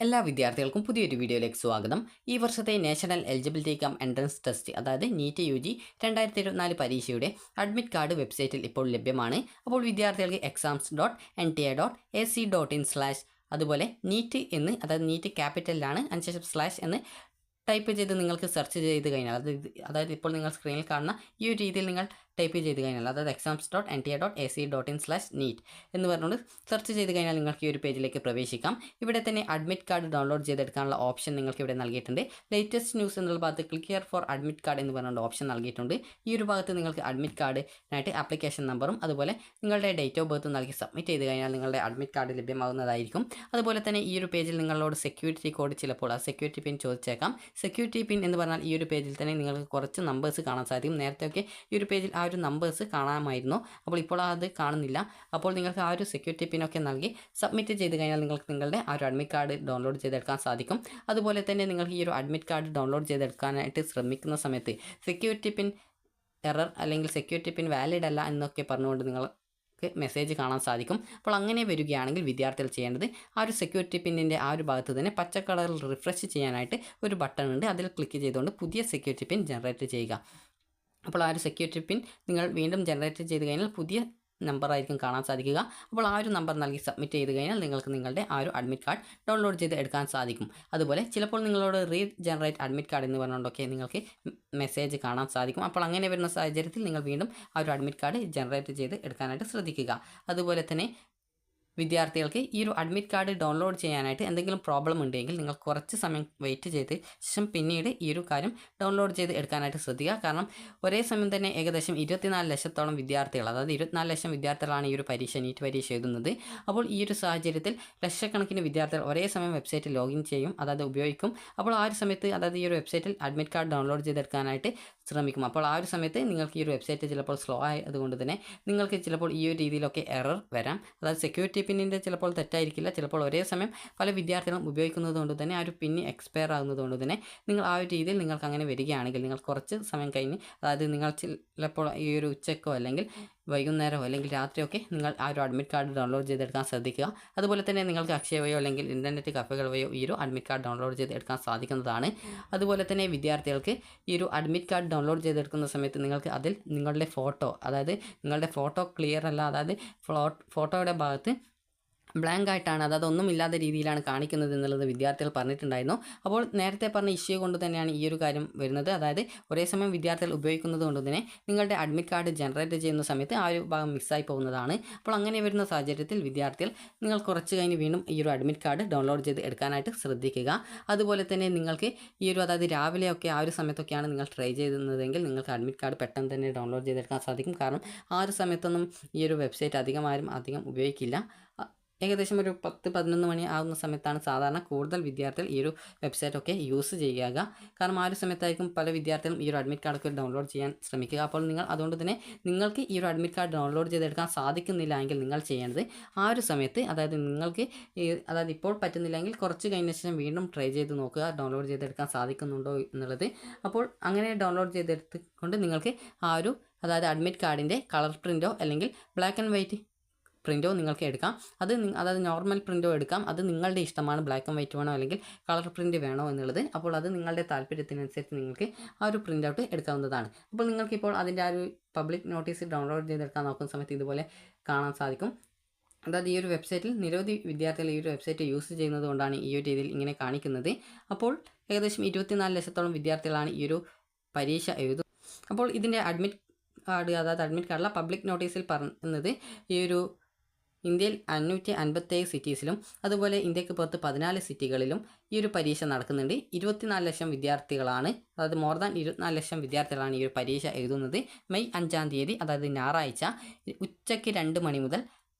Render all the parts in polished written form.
എല്ലാ വിദ്യാർത്ഥികൾക്കും പുതിയൊരു വീഡിയോയിലേക്ക് സ്വാഗതം. ഈ വർഷത്തെ national eligibility come entrance test അതായത് നീറ്റ് UG 2024 പരീക്ഷയുടെ അഡ്മിറ്റ് കാർഡ് വെബ്സൈറ്റിൽ ഇപ്പോൾ ലഭ്യമാണ്. അപ്പോൾ വിദ്യാർത്ഥികൾക്ക് exams.nta.ac.in/ അതുപോലെ നീറ്റ് എന്ന്, അതായത് നീറ്റ് ക്യാപിറ്റലിലാണ്, അതിനുശേഷം സ്ലാഷ് എന്ന് ടൈപ്പ് ചെയ്ത് നിങ്ങൾക്ക് സെർച്ച് ചെയ്ത് കഴിഞ്ഞാൽ, അതായത് ഇപ്പോൾ നിങ്ങൾ സ്ക്രീനിൽ കാണുന്ന ഈ ഒരു രീതിയിൽ നിങ്ങൾ ടൈപ്പ് ചെയ്ത് കഴിഞ്ഞാൽ, അതായത് exams.nta.ac.in/neet എന്ന് പറഞ്ഞുകൊണ്ട് സെർച്ച് ചെയ്ത് കഴിഞ്ഞാൽ നിങ്ങൾക്ക് ഈ ഒരു പേജിലേക്ക് പ്രവേശിക്കാം. ഇവിടെ തന്നെ അഡ്മിറ്റ് കാർഡ് ഡൗൺലോഡ് ചെയ്തെടുക്കാനുള്ള ഓപ്ഷൻ നിങ്ങൾക്ക് ഇവിടെ നൽകിയിട്ടുണ്ട്. ലേറ്റസ്റ്റ് ന്യൂസ് എന്നുള്ള ഭാഗത്ത് click here for admit card എന്ന് പറഞ്ഞുകൊണ്ട് ഓപ്ഷൻ നൽകിയിട്ടുണ്ട്. ഈ ഒരു ഭാഗത്ത് നിങ്ങൾക്ക് അഡ്മിറ്റ് കാർഡിനായിട്ട് ആപ്ലിക്കേഷൻ നമ്പറും അതുപോലെ നിങ്ങളുടെ ഡേറ്റ് ഓഫ് ബർത്തും നൽകി സബ്മിറ്റ് ചെയ്ത് കഴിഞ്ഞാൽ നിങ്ങളുടെ അഡ്മിറ്റ് കാർഡ് ലഭ്യമാകുന്നതായിരിക്കും. അതുപോലെ തന്നെ ഈ ഒരു പേജിൽ നിങ്ങളോട് സെക്യൂരിറ്റി കോഡ് ചിലപ്പോൾ ആ സെക്യൂരിറ്റി പിൻ ചോദിച്ചേക്കാം. സെക്യൂരിറ്റി പിൻ എന്ന് പറഞ്ഞാൽ ഈ ഒരു പേജിൽ തന്നെ നിങ്ങൾക്ക് കുറച്ച് നമ്പേഴ്സ് കാണാൻ സാധിക്കും. നേരത്തെയൊക്കെ ഈ ഒരു പേജിൽ ആ ഒരു നമ്പേഴ്സ് കാണാമായിരുന്നു, അപ്പോൾ ഇപ്പോൾ അത് കാണുന്നില്ല. അപ്പോൾ നിങ്ങൾക്ക് ആ ഒരു സെക്യൂരിറ്റി പിന്നൊക്കെ നൽകി സബ്മിറ്റ് ചെയ്ത് കഴിഞ്ഞാൽ നിങ്ങൾക്ക് നിങ്ങളുടെ ആ ഒരു അഡ്മിറ്റ് കാർഡ് ഡൗൺലോഡ് ചെയ്തെടുക്കാൻ സാധിക്കും. അതുപോലെ തന്നെ നിങ്ങൾക്ക് ഈ ഒരു അഡ്മിറ്റ് കാർഡ് ഡൗൺലോഡ് ചെയ്തെടുക്കാനായിട്ട് ശ്രമിക്കുന്ന സമയത്ത് സെക്യൂരിറ്റി പിൻ എറർ അല്ലെങ്കിൽ സെക്യൂരിറ്റി പിൻ വാലിഡ് അല്ല എന്നൊക്കെ പറഞ്ഞുകൊണ്ട് നിങ്ങൾ മെസ്സേജ് കാണാൻ സാധിക്കും. അപ്പോൾ അങ്ങനെ വരികയാണെങ്കിൽ വിദ്യാർത്ഥികൾ ചെയ്യേണ്ടത് ആ ഒരു സെക്യൂരിറ്റി പിന്നിൻ്റെ ആ ഒരു ഭാഗത്ത് തന്നെ പച്ച കളറിൽ റിഫ്രഷ് ചെയ്യാനായിട്ട് ഒരു ബട്ടൺ ഉണ്ട്. അതിൽ ക്ലിക്ക് ചെയ്തുകൊണ്ട് പുതിയ സെക്യൂരിറ്റി പിൻ ജനറേറ്റ് ചെയ്യുക. അപ്പോൾ ആ ഒരു സെക്യൂരിറ്റി പിൻ നിങ്ങൾ വീണ്ടും ജനറേറ്റ് ചെയ്ത് കഴിഞ്ഞാൽ പുതിയ നമ്പർ ആയിരിക്കും കാണാൻ സാധിക്കുക. അപ്പോൾ ആ ഒരു നമ്പർ നൽകി സബ്മിറ്റ് ചെയ്ത് കഴിഞ്ഞാൽ നിങ്ങൾക്ക് നിങ്ങളുടെ ആ ഒരു അഡ്മിറ്റ് കാർഡ് ഡൗൺലോഡ് ചെയ്ത് എടുക്കാൻ സാധിക്കും. അതുപോലെ ചിലപ്പോൾ നിങ്ങളോട് ജനറേറ്റ് അഡ്മിറ്റ് കാർഡ് എന്ന് പറഞ്ഞുകൊണ്ടൊക്കെ നിങ്ങൾക്ക് മെസ്സേജ് കാണാൻ സാധിക്കും. അപ്പോൾ അങ്ങനെ വരുന്ന സാഹചര്യത്തിൽ നിങ്ങൾ വീണ്ടും ആ ഒരു അഡ്മിറ്റ് കാർഡ് ജനറേറ്റ് ചെയ്ത് എടുക്കാനായിട്ട് ശ്രദ്ധിക്കുക. അതുപോലെ തന്നെ വിദ്യാർത്ഥികൾക്ക് ഈ ഒരു അഡ്മിറ്റ് കാർഡ് ഡൗൺലോഡ് ചെയ്യാനായിട്ട് എന്തെങ്കിലും പ്രോബ്ലം ഉണ്ടെങ്കിൽ നിങ്ങൾ കുറച്ച് സമയം വെയിറ്റ് ചെയ്ത് ശേഷം പിന്നീട് ഈ ഒരു കാര്യം ഡൗൺലോഡ് ചെയ്ത് എടുക്കാനായിട്ട് ശ്രദ്ധിക്കുക. കാരണം ഒരേ സമയം തന്നെ ഏകദേശം 24 ലക്ഷത്തോളം വിദ്യാർത്ഥികൾ, അതായത് 24 ലക്ഷം വിദ്യാർത്ഥികളാണ് ഈ ഒരു നീറ്റ് പരീക്ഷ എഴുതുന്നത്. അപ്പോൾ ഈ ഒരു സാഹചര്യത്തിൽ ലക്ഷക്കണക്കിന് വിദ്യാർത്ഥികൾ ഒരേ സമയം വെബ്സൈറ്റിൽ ലോഗിൻ ചെയ്യും, അതായത് ഉപയോഗിക്കും. അപ്പോൾ ആ ഒരു സമയത്ത്, അതായത് ഈ ഒരു വെബ്സൈറ്റിൽ അഡ്മിറ്റ് കാർഡ് ഡൗൺലോഡ് ചെയ്തെടുക്കാനായിട്ട് ശ്രമിക്കും. അപ്പോൾ ആ ഒരു സമയത്ത് നിങ്ങൾക്ക് ഈ ഒരു വെബ്സൈറ്റ് ചിലപ്പോൾ സ്ലോ ആയതുകൊണ്ട് തന്നെ നിങ്ങൾക്ക് ചിലപ്പോൾ ഈ ഒരു രീതിയിലൊക്കെ എറർ വരാം. അതായത് സെക്യൂരിറ്റി പിന്നിൻ്റെ ചിലപ്പോൾ തെറ്റായിരിക്കില്ല, ചിലപ്പോൾ ഒരേ സമയം പല വിദ്യാർത്ഥികളും ഉപയോഗിക്കുന്നത് കൊണ്ട് തന്നെ ആ ഒരു പിന്ന് എക്സ്പയർ ആകുന്നതുകൊണ്ട് തന്നെ നിങ്ങൾ ആ ഒരു രീതിയിൽ നിങ്ങൾക്ക് അങ്ങനെ വരികയാണെങ്കിൽ നിങ്ങൾ കുറച്ച് സമയം കഴിഞ്ഞ്, അതായത് നിങ്ങൾ ചിലപ്പോൾ ഈ ഒരു ഉച്ചക്കോ അല്ലെങ്കിൽ വൈകുന്നേരമോ അല്ലെങ്കിൽ രാത്രിയൊക്കെ നിങ്ങൾ ആ ഒരു അഡ്മിറ്റ് കാർഡ് ഡൗൺലോഡ് ചെയ്തെടുക്കാൻ ശ്രദ്ധിക്കുക. അതുപോലെ തന്നെ നിങ്ങൾക്ക് അക്ഷയ വഴിയോ അല്ലെങ്കിൽ ഇൻ്റർനെറ്റ് കഫേകൾ വഴിയോ ഈ ഒരു അഡ്മിറ്റ് കാർഡ് ഡൗൺലോഡ് ചെയ്തെടുക്കാൻ സാധിക്കുന്നതാണ്. അതുപോലെ തന്നെ വിദ്യാർത്ഥികൾക്ക് ഈ ഒരു അഡ്മിറ്റ് കാർഡ് ഡൗൺലോഡ് ചെയ്തെടുക്കുന്ന സമയത്ത് നിങ്ങൾക്ക് അതിൽ നിങ്ങളുടെ ഫോട്ടോ, അതായത് നിങ്ങളുടെ ഫോട്ടോ ക്ലിയർ അല്ല, അതായത് ഫോട്ടോയുടെ ഭാഗത്ത് ബ്ലാങ്ക് ആയിട്ടാണ്, അതായത് ഒന്നുമില്ലാത്ത രീതിയിലാണ് കാണിക്കുന്നത് എന്നുള്ളത് വിദ്യാർത്ഥികൾ പറഞ്ഞിട്ടുണ്ടായിരുന്നു. അപ്പോൾ നേരത്തെ പറഞ്ഞ ഇഷ്യൂ കൊണ്ട് തന്നെയാണ് ഈ ഒരു കാര്യം വരുന്നത്. അതായത് ഒരേ സമയം വിദ്യാർത്ഥികൾ ഉപയോഗിക്കുന്നത് കൊണ്ട് തന്നെ നിങ്ങളുടെ അഡ്മിറ്റ് കാർഡ് ജനറേറ്റ് ചെയ്യുന്ന സമയത്ത് ആ ഒരു ഭാഗം മിസ്സായി പോകുന്നതാണ്. അപ്പോൾ അങ്ങനെ വരുന്ന സാഹചര്യത്തിൽ വിദ്യാർത്ഥികൾ നിങ്ങൾ കുറച്ച് കഴിഞ്ഞ് വീണ്ടും ഈ ഒരു അഡ്മിറ്റ് കാർഡ് ഡൗൺലോഡ് ചെയ്ത് എടുക്കാനായിട്ട് ശ്രദ്ധിക്കുക. അതുപോലെ തന്നെ നിങ്ങൾക്ക് ഈ ഒരു, അതായത് രാവിലെയൊക്കെ ആ ഒരു സമയത്തൊക്കെയാണ് നിങ്ങൾ ട്രൈ ചെയ്യുന്നതെങ്കിൽ നിങ്ങൾക്ക് അഡ്മിറ്റ് കാർഡ് പെട്ടെന്ന് തന്നെ ഡൗൺലോഡ് ചെയ്തെടുക്കാൻ സാധിക്കും. കാരണം ആ ഒരു സമയത്തൊന്നും ഈ ഒരു വെബ്സൈറ്റ് അധികം ഉപയോഗിക്കില്ല. ഏകദേശം ഒരു 10-11 മണി ആകുന്ന സമയത്താണ് സാധാരണ കൂടുതൽ വിദ്യാർത്ഥികൾ ഈ ഒരു വെബ്സൈറ്റൊക്കെ യൂസ് ചെയ്യുക. കാരണം ആ ഒരു സമയത്തായിരിക്കും പല വിദ്യാർത്ഥികളും ഈ ഒരു അഡ്മിറ്റ് കാർഡൊക്കെ ഡൗൺലോഡ് ചെയ്യാൻ ശ്രമിക്കുക. അപ്പോൾ നിങ്ങൾ അതുകൊണ്ട് തന്നെ നിങ്ങൾക്ക് ഈ ഒരു അഡ്മിറ്റ് കാർഡ് ഡൗൺലോഡ് ചെയ്തെടുക്കാൻ സാധിക്കുന്നില്ല എങ്കിൽ നിങ്ങൾ ചെയ്യേണ്ടത് ആ ഒരു സമയത്ത്, അതായത് നിങ്ങൾക്ക് അതായത് ഇപ്പോൾ പറ്റുന്നില്ലെങ്കിൽ കുറച്ച് കഴിഞ്ഞ ശേഷം വീണ്ടും ട്രൈ ചെയ്ത് നോക്കുക ഡൗൺലോഡ് ചെയ്തെടുക്കാൻ സാധിക്കുന്നുണ്ടോ എന്നുള്ളത്. അപ്പോൾ അങ്ങനെ ഡൗൺലോഡ് ചെയ്തെടുത്തുകൊണ്ട് നിങ്ങൾക്ക് ആ ഒരു, അതായത് അഡ്മിറ്റ് കാർഡിൻ്റെ കളർ പ്രിൻറ്റോ അല്ലെങ്കിൽ ബ്ലാക്ക് ആൻഡ് വൈറ്റ് പ്രിൻറ്റോ നിങ്ങൾക്ക് എടുക്കാം. അതായത് നോർമൽ പ്രിൻറ്റോ എടുക്കാം. അത് നിങ്ങളുടെ ഇഷ്ടമാണ്, ബ്ലാക്ക് ആൻഡ് വൈറ്റ് വേണോ അല്ലെങ്കിൽ കളർ പ്രിൻറ്റ് വേണോ എന്നുള്ളത്. അപ്പോൾ അത് നിങ്ങളുടെ താല്പര്യത്തിനനുസരിച്ച് നിങ്ങൾക്ക് ആ ഒരു പ്രിൻ്റ് ഔട്ട് എടുക്കാവുന്നതാണ്. അപ്പോൾ നിങ്ങൾക്കിപ്പോൾ അതിൻ്റെ ആ ഒരു പബ്ലിക് നോട്ടീസ് ഡൗൺലോഡ് ചെയ്തെടുക്കാൻ നോക്കുന്ന സമയത്ത് ഇതുപോലെ കാണാൻ സാധിക്കും. അതായത് ഈ ഒരു വെബ്സൈറ്റിൽ നിരവധി വിദ്യാർത്ഥികൾ ഈ ഒരു വെബ്സൈറ്റ് യൂസ് ചെയ്യുന്നത് കൊണ്ടാണ് ഈ ഒരു രീതിയിൽ ഇങ്ങനെ കാണിക്കുന്നത്. അപ്പോൾ ഏകദേശം 24 ലക്ഷത്തോളം വിദ്യാർത്ഥികളാണ് ഈ ഒരു പരീക്ഷ എഴുതുന്നത്. അപ്പോൾ ഇതിൻ്റെ അഡ്മിറ്റ് കാർഡ്, അതായത് അഡ്മിറ്റ് കാർഡിലെ പബ്ലിക് നോട്ടീസിൽ പറയുന്നത് ഈ ഒരു ഇന്ത്യയിൽ 557 സിറ്റീസിലും അതുപോലെ ഇന്ത്യക്ക് പുറത്ത് 14 സിറ്റികളിലും ഈ ഒരു പരീക്ഷ നടക്കുന്നുണ്ട്. 24 ലക്ഷം വിദ്യാർത്ഥികളാണ്, അതായത് മോർ ദാൻ 24 ലക്ഷം വിദ്യാർത്ഥികളാണ് ഈ ഒരു പരീക്ഷ എഴുതുന്നത്. മെയ് 5-ാം തീയതി, അതായത് ഞായറാഴ്ച ഉച്ചയ്ക്ക് 2 മണി മുതൽ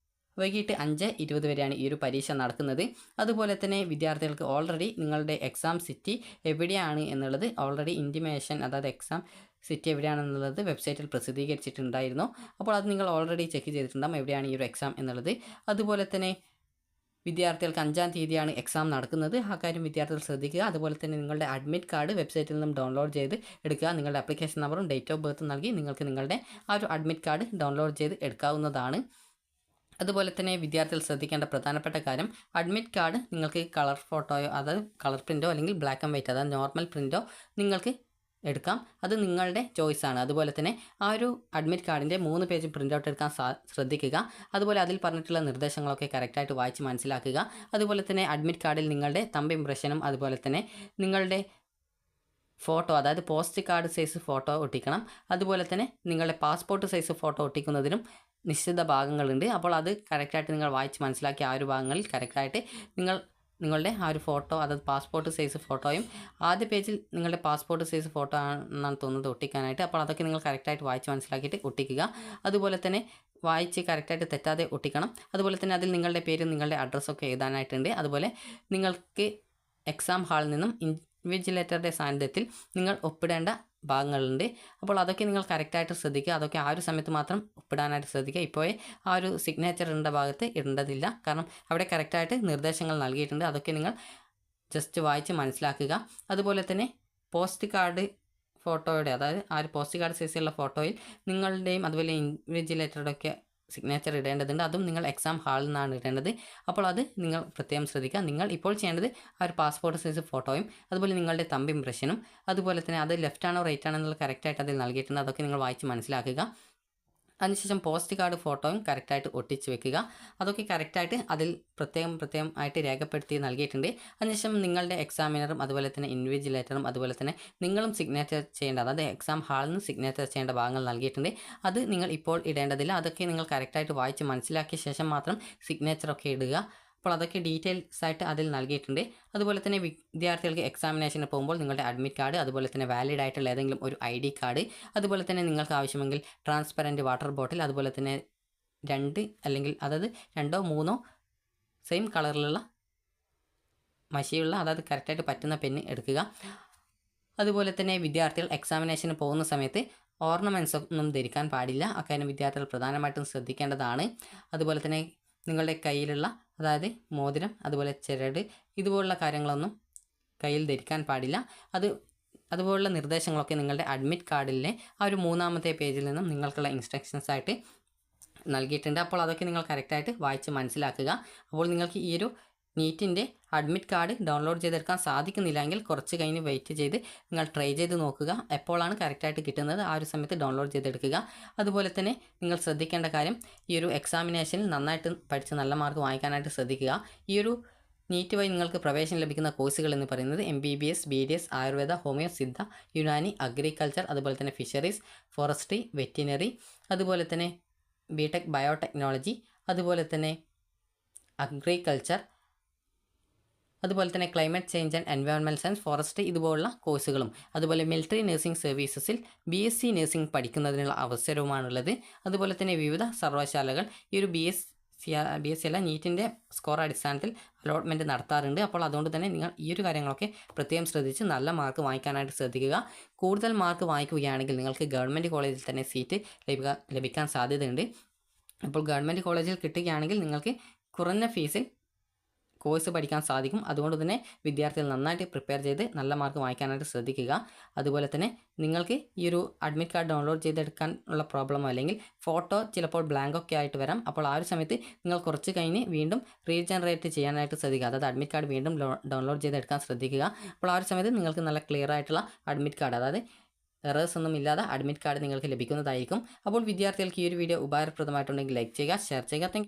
വൈകിട്ട് 5:20 വരെയാണ് ഈ ഒരു പരീക്ഷ നടക്കുന്നത്. അതുപോലെ തന്നെ വിദ്യാർത്ഥികൾക്ക് ഓൾറെഡി നിങ്ങളുടെ എക്സാം സിറ്റി എവിടെയാണ് എന്നുള്ളത് ഓൾറെഡി ഇൻറ്റിമേഷൻ, അതായത് എക്സാം സിറ്റി എവിടെയാണെന്നുള്ളത് വെബ്സൈറ്റിൽ പ്രസിദ്ധീകരിച്ചിട്ടുണ്ടായിരുന്നു. അപ്പോൾ അത് നിങ്ങൾ ഓൾറെഡി ചെക്ക് ചെയ്തിട്ടുണ്ടാകും എവിടെയാണ് ഈ ഒരു എക്സാം എന്നുള്ളത്. അതുപോലെ തന്നെ വിദ്യാർത്ഥികൾക്ക് 5-ാം തീയതിയാണ് എക്സാം നടക്കുന്നത്. ആ കാര്യം വിദ്യാർത്ഥികൾ ശ്രദ്ധിക്കുക. അതുപോലെ തന്നെ നിങ്ങളുടെ അഡ്മിറ്റ് കാർഡ് വെബ്സൈറ്റിൽ നിന്നും ഡൗൺലോഡ് ചെയ്ത് എടുക്കുക. നിങ്ങളുടെ ആപ്ലിക്കേഷൻ നമ്പറും ഡേറ്റ് ഓഫ് ബർത്തും നൽകി നിങ്ങൾക്ക് നിങ്ങളുടെ ആ ഒരു അഡ്മിറ്റ് കാർഡ് ഡൗൺലോഡ് ചെയ്ത് എടുക്കാവുന്നതാണ്. അതുപോലെ തന്നെ വിദ്യാർത്ഥികൾ ശ്രദ്ധിക്കേണ്ട പ്രധാനപ്പെട്ട കാര്യം അഡ്മിറ്റ് കാർഡ് നിങ്ങൾക്ക് കളർ ഫോട്ടോയോ അതായത് കളർ പ്രിൻറ്റോ അല്ലെങ്കിൽ ബ്ലാക്ക് ആൻഡ് വൈറ്റ് അതായത് നോർമൽ പ്രിൻറ്റോ നിങ്ങൾക്ക് എടുക്കാം. അത് നിങ്ങളുടെ ചോയ്സാണ്. അതുപോലെ തന്നെ ആ ഒരു അഡ്മിറ്റ് കാർഡിൻ്റെ 3 പേജ് പ്രിൻ്റ് ഔട്ട് എടുക്കാൻ ശ്രദ്ധിക്കുക. അതുപോലെ അതിൽ പറഞ്ഞിട്ടുള്ള നിർദ്ദേശങ്ങളൊക്കെ കറക്റ്റായിട്ട് വായിച്ച് മനസ്സിലാക്കുക. അതുപോലെ തന്നെ അഡ്മിറ്റ് കാർഡിൽ നിങ്ങളുടെ തമ്പ് ഇംപ്രഷനും അതുപോലെ തന്നെ നിങ്ങളുടെ ഫോട്ടോ അതായത് പോസ്റ്റ് കാർഡ് സൈസ് ഫോട്ടോ ഒട്ടിക്കണം. അതുപോലെ തന്നെ നിങ്ങളുടെ പാസ്പോർട്ട് സൈസ് ഫോട്ടോ ഒട്ടിക്കുന്നതിനും നിശ്ചിത ഭാഗങ്ങളുണ്ട്. അപ്പോൾ അത് കറക്റ്റായിട്ട് നിങ്ങൾ വായിച്ച് മനസ്സിലാക്കി ആ ഒരു ഭാഗങ്ങളിൽ കറക്റ്റായിട്ട് നിങ്ങളുടെ ആ ഒരു ഫോട്ടോ അതായത് പാസ്പോർട്ട് സൈസ് ഫോട്ടോയും ആദ്യ പേജിൽ നിങ്ങളുടെ പാസ്പോർട്ട് സൈസ് ഫോട്ടോ ആണെന്നാണ് തോന്നുന്നത് ഒട്ടിക്കാനായിട്ട്. അപ്പോൾ അതൊക്കെ നിങ്ങൾ കറക്റ്റായിട്ട് വായിച്ച് മനസ്സിലാക്കിയിട്ട് ഒട്ടിക്കുക. അതുപോലെ തന്നെ വായിച്ച് കറക്റ്റായിട്ട് തെറ്റാതെ ഒട്ടിക്കണം. അതുപോലെ തന്നെ അതിൽ നിങ്ങളുടെ പേരും നിങ്ങളുടെ അഡ്രസ്സൊക്കെ എഴുതാനായിട്ടുണ്ട്. അതുപോലെ നിങ്ങൾക്ക് എക്സാം ഹാളിൽ നിന്നും ഇൻവിജിലേറ്ററുടെ സാന്നിധ്യത്തിൽ നിങ്ങൾ ഒപ്പിടേണ്ട ഭാഗങ്ങളുണ്ട്. അപ്പോൾ അതൊക്കെ നിങ്ങൾ കറക്റ്റായിട്ട് ശ്രദ്ധിക്കുക. അതൊക്കെ ആ ഒരു സമയത്ത് മാത്രം ഒപ്പിടാനായിട്ട് ശ്രദ്ധിക്കുക. ഇപ്പോഴേ ആ ഒരു സിഗ്നേച്ചർ ഇടേണ്ട ഭാഗത്ത് ഇടേണ്ടതില്ല. കാരണം അവിടെ കറക്റ്റായിട്ട് നിർദ്ദേശങ്ങൾ നൽകിയിട്ടുണ്ട്. അതൊക്കെ നിങ്ങൾ ജസ്റ്റ് വായിച്ച് മനസ്സിലാക്കുക. അതുപോലെ തന്നെ പോസ്റ്റ് കാർഡ് ഫോട്ടോയുടെ അതായത് ആ ഒരു പോസ്റ്റ് കാർഡ് സൈസിലുള്ള ഫോട്ടോയിൽ നിങ്ങളുടെയും അതുപോലെ ഇൻവിജിലേറ്ററുടെ ഒക്കെ സിഗ്നേച്ചർ ഇടേണ്ടതുണ്ട്. അതും നിങ്ങൾ എക്സാം ഹാളിൽ നിന്നാണ് ഇടേണ്ടത്. അപ്പോൾ അത് നിങ്ങൾ പ്രത്യേകം ശ്രദ്ധിക്കുക. നിങ്ങൾ ഇപ്പോൾ ചെയ്യേണ്ടത് ആ ഒരു പാസ്പോർട്ട് സൈസ് ഫോട്ടോയും അതുപോലെ നിങ്ങളുടെ തമ്പ് ഇംപ്രഷനും അതുപോലെ തന്നെ അത് ലെഫ്റ്റ് ആണോ റൈറ്റ് ആണോ എന്നുള്ള കറക്റ്റായിട്ട് അതിൽ നൽകിയിട്ടുണ്ട്. അതൊക്കെ നിങ്ങൾ വായിച്ച് മനസ്സിലാക്കുക. അതിനുശേഷം പോസ്റ്റ് കാർഡ് ഫോട്ടോയും കറക്റ്റായിട്ട് ഒട്ടിച്ച് വെക്കുക. അതൊക്കെ കറക്റ്റായിട്ട് അതിൽ പ്രത്യേകം ആയിട്ട് രേഖപ്പെടുത്തി നൽകിയിട്ടുണ്ട്. അതിനുശേഷം നിങ്ങളുടെ എക്സാമിനറും അതുപോലെ തന്നെ ഇൻവിജിലേറ്ററും അതുപോലെ തന്നെ നിങ്ങളും സിഗ്നേച്ചർ ചെയ്യേണ്ട അതായത് എക്സാം ഹാളിൽ നിന്ന് സിഗ്നേച്ചർ ചെയ്യേണ്ട ഭാഗങ്ങൾ നൽകിയിട്ടുണ്ട്. അത് നിങ്ങൾ ഇപ്പോൾ ഇടേണ്ടതില്ല. അതൊക്കെ നിങ്ങൾ കറക്റ്റായിട്ട് വായിച്ച് മനസ്സിലാക്കിയ ശേഷം മാത്രം സിഗ്നേച്ചറൊക്കെ ഇടുക. അപ്പോൾ അതൊക്കെ ഡീറ്റെയിൽസ് ആയിട്ട് അതിൽ നൽകിയിട്ടുണ്ട്. അതുപോലെ തന്നെ വിദ്യാർത്ഥികൾക്ക് എക്സാമിനേഷന് പോകുമ്പോൾ നിങ്ങളുടെ അഡ്മിറ്റ് കാർഡ് അതുപോലെ തന്നെ വാലിഡ് ആയിട്ടുള്ള ഏതെങ്കിലും ഒരു ID കാർഡ് അതുപോലെ തന്നെ നിങ്ങൾക്ക് ആവശ്യമെങ്കിൽ ട്രാൻസ്പെറൻറ്റ് വാട്ടർ ബോട്ടിൽ അതുപോലെ തന്നെ 2 അല്ലെങ്കിൽ അതായത് 2 or 3 സെയിം കളറിലുള്ള മഷിയുള്ള അതായത് കറക്റ്റായിട്ട് പറ്റുന്ന പെന്ന് എടുക്കുക. അതുപോലെ തന്നെ വിദ്യാർത്ഥികൾ എക്സാമിനേഷന് പോകുന്ന സമയത്ത് ഓർണമെൻറ്റ്സ് ഒന്നും ധരിക്കാൻ പാടില്ല. അക്കാര്യം വിദ്യാർത്ഥികൾ പ്രധാനമായിട്ടും ശ്രദ്ധിക്കേണ്ടതാണ്. അതുപോലെ തന്നെ നിങ്ങളുടെ കയ്യിലുള്ള അതായത് മോതിരം അതുപോലെ ചരട് ഇതുപോലുള്ള കാര്യങ്ങളൊന്നും കയ്യിൽ ധരിക്കാൻ പാടില്ല. അതുപോലുള്ള നിർദ്ദേശങ്ങളൊക്കെ നിങ്ങളുടെ അഡ്മിറ്റ് കാർഡിലെ ആ ഒരു 3ാമത്തെ പേജിൽ നിന്നും നിങ്ങൾക്കുള്ള ഇൻസ്ട്രക്ഷൻസ് ആയിട്ട് നൽകിയിട്ടുണ്ട്. അപ്പോൾ അതൊക്കെ നിങ്ങൾ കറക്റ്റായിട്ട് വായിച്ച് മനസ്സിലാക്കുക. അപ്പോൾ നിങ്ങൾക്ക് ഈ ഒരു നീറ്റിൻ്റെ അഡ്മിറ്റ് കാർഡ് ഡൗൺലോഡ് ചെയ്തെടുക്കാൻ സാധിക്കുന്നില്ലെങ്കിൽ കുറച്ച് കഴിഞ്ഞ് വെയിറ്റ് ചെയ്ത് നിങ്ങൾ ട്രൈ ചെയ്ത് നോക്കുക. എപ്പോഴാണ് കറക്റ്റായിട്ട് കിട്ടുന്നത് ആ ഒരു സമയത്ത് ഡൗൺലോഡ് ചെയ്തെടുക്കുക. അതുപോലെ തന്നെ നിങ്ങൾ ശ്രദ്ധിക്കേണ്ട കാര്യം ഈ ഒരു എക്സാമിനേഷനിൽ നന്നായിട്ട് പഠിച്ച് നല്ല മാർക്ക് വാങ്ങിക്കാനായിട്ട് ശ്രദ്ധിക്കുക. ഈ ഒരു നീറ്റ് വഴി നിങ്ങൾക്ക് പ്രവേശനം ലഭിക്കുന്ന കോഴ്സുകൾ എന്ന് പറയുന്നത് MBBS, BDS, Ayurveda, homeo, Siddha, Unani, agriculture അതുപോലെ തന്നെ ഫിഷറീസ്, ഫോറസ്ട്രി, വെറ്റിനറി അതുപോലെ തന്നെ BTech ബയോടെക്നോളജി അതുപോലെ തന്നെ അഗ്രികൾച്ചർ അതുപോലെ തന്നെ climate change and environment science, forestry ഇതുപോലുള്ള കോഴ്സുകളും അതുപോലെ മിലിറ്ററി നഴ്സിംഗ് സർവീസസിൽ BSc നഴ്സിംഗ് പഠിക്കുന്നതിനുള്ള അവസരവുമാണുള്ളത്. അതുപോലെ തന്നെ വിവിധ സർവകലാശാലകൾ ഈ ഒരു BSc അല്ല നീറ്റിൻ്റെ സ്കോർ അടിസ്ഥാനത്തിൽ അലോട്ട്മെൻറ്റ് നടത്താറുണ്ട്. അപ്പോൾ അതുകൊണ്ട് തന്നെ നിങ്ങൾ ഈ ഒരു കാര്യങ്ങളൊക്കെ പ്രത്യേകം ശ്രദ്ധിച്ച് നല്ല മാർക്ക് വാങ്ങിക്കാനായിട്ട് ശ്രദ്ധിക്കുക. കൂടുതൽ മാർക്ക് വാങ്ങിക്കുകയാണെങ്കിൽ നിങ്ങൾക്ക് ഗവൺമെൻറ് കോളേജിൽ തന്നെ സീറ്റ് ലഭിക്കാൻ സാധ്യതയുണ്ട്. അപ്പോൾ ഗവൺമെൻറ് കോളേജിൽ കിട്ടുകയാണെങ്കിൽ നിങ്ങൾക്ക് കുറഞ്ഞ ഫീസിൽ കോഴ്സ് പഠിക്കാൻ സാധിക്കും. അതുകൊണ്ട് തന്നെ വിദ്യാർത്ഥികൾ നന്നായിട്ട് പ്രിപ്പയർ ചെയ്ത് നല്ല മാർക്ക് വാങ്ങിക്കാനായിട്ട് ശ്രദ്ധിക്കുക. അതുപോലെ തന്നെ നിങ്ങൾക്ക് ഈ ഒരു അഡ്മിറ്റ് കാർഡ് ഡൗൺലോഡ് ചെയ്തെടുക്കാൻ ഉള്ള പ്രോബ്ലമോ അല്ലെങ്കിൽ ഫോട്ടോ ചിലപ്പോൾ ബ്ലാങ്ക് ഒക്കെ ആയിട്ട് വരാം. അപ്പോൾ ആ ഒരു സമയത്ത് നിങ്ങൾ കുറച്ച് കഴിഞ്ഞ് വീണ്ടും റീജനറേറ്റ് ചെയ്യാനായിട്ട് ശ്രദ്ധിക്കുക. അതായത് അഡ്മിറ്റ് കാർഡ് വീണ്ടും ഡൗൺലോഡ് ചെയ്തെടുക്കാൻ ശ്രദ്ധിക്കുക. അപ്പോൾ ആ ഒരു സമയത്ത് നിങ്ങൾക്ക് നല്ല ക്ലിയർ ആയിട്ടുള്ള അഡ്മിറ്റ് കാർഡ് അതായത് എറേഴ്സ് ഒന്നും ഇല്ലാതെ അഡ്മിറ്റ് കാർഡ് നിങ്ങൾക്ക് ലഭിക്കുന്നതായിരിക്കും. അപ്പോൾ വിദ്യാർത്ഥികൾക്ക് ഈ ഒരു വീഡിയോ ഉപകാരപ്രദമായിട്ടുണ്ടെങ്കിൽ ലൈക്ക് ചെയ്യുക, ഷെയർ ചെയ്യുക.